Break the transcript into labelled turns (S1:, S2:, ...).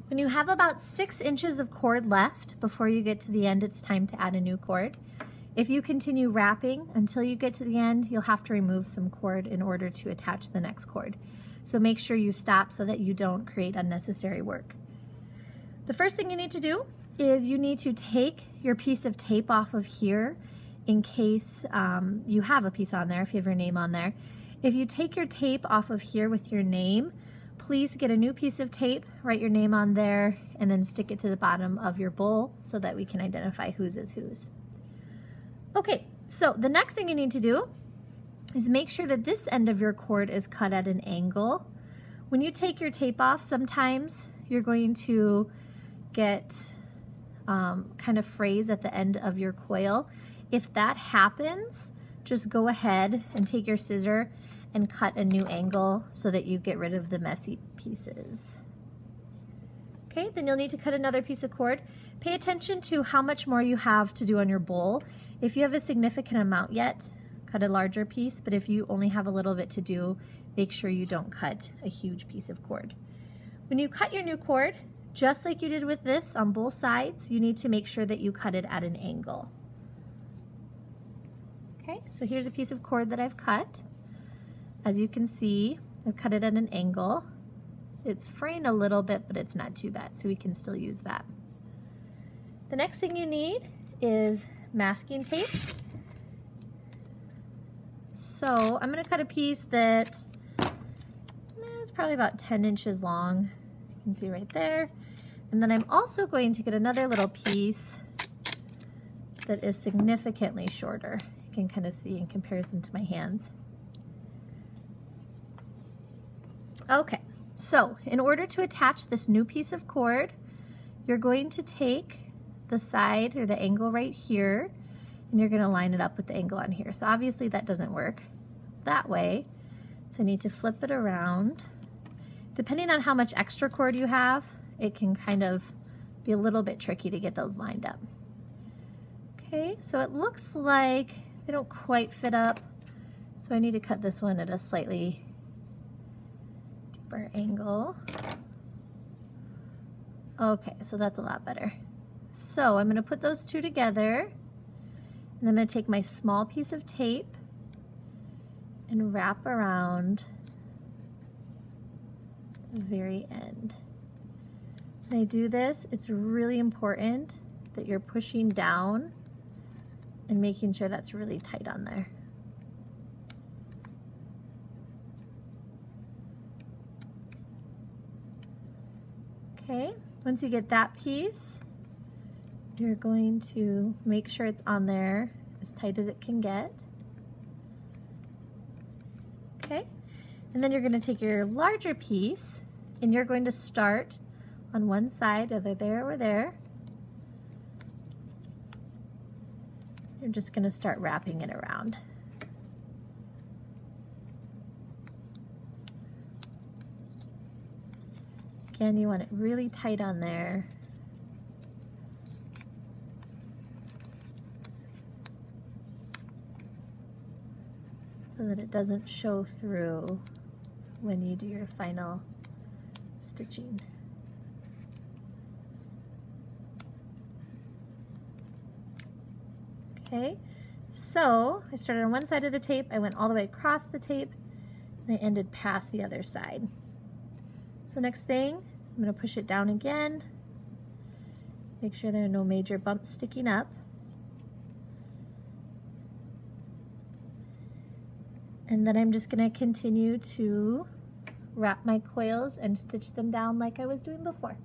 S1: When you have about 6 inches of cord left before you get to the end, it's time to add a new cord. If you continue wrapping until you get to the end, you'll have to remove some cord in order to attach the next cord. So make sure you stop so that you don't create unnecessary work. The first thing you need to do is you need to take your piece of tape off of here in case you have a piece on there, if you have your name on there. If you take your tape off of here with your name, please get a new piece of tape, write your name on there, and then stick it to the bottom of your bowl so that we can identify whose is whose. Okay, so the next thing you need to do is make sure that this end of your cord is cut at an angle. When you take your tape off, sometimes you're going to get kind of frays at the end of your coil. If that happens, just go ahead and take your scissor and cut a new angle so that you get rid of the messy pieces. Okay, then you'll need to cut another piece of cord. Pay attention to how much more you have to do on your bowl. If you have a significant amount yet, cut a larger piece, but if you only have a little bit to do, make sure you don't cut a huge piece of cord. When you cut your new cord, just like you did with this on both sides, you need to make sure that you cut it at an angle. Okay, so here's a piece of cord that I've cut. As you can see, I've cut it at an angle. It's fraying a little bit, but it's not too bad, so we can still use that. The next thing you need is masking tape. So I'm going to cut a piece that is probably about 10 inches long. You can see right there. And then I'm also going to get another little piece that is significantly shorter. You can kind of see in comparison to my hands. Okay, so in order to attach this new piece of cord, you're going to take the side or the angle right here, and you're going to line it up with the angle on here. So obviously that doesn't work that way, so I need to flip it around. Depending on how much extra cord you have, it can kind of be a little bit tricky to get those lined up. Okay, so it looks like they don't quite fit up, so I need to cut this one at a slightly deeper angle. Okay, so that's a lot better. So I'm going to put those two together, and I'm going to take my small piece of tape and wrap around the very end. When I do this, it's really important that you're pushing down and making sure that's really tight on there. Okay, once you get that piece, you're going to make sure it's on there as tight as it can get. Okay, and then you're going to take your larger piece and you're going to start on one side, either there or there. You're just going to start wrapping it around. Again, you want it really tight on there. So that it doesn't show through when you do your final stitching. Okay, so I started on one side of the tape, I went all the way across the tape, and I ended past the other side. So next thing, I'm going to push it down again, make sure there are no major bumps sticking up. And then I'm just going to continue to wrap my coils and stitch them down like I was doing before.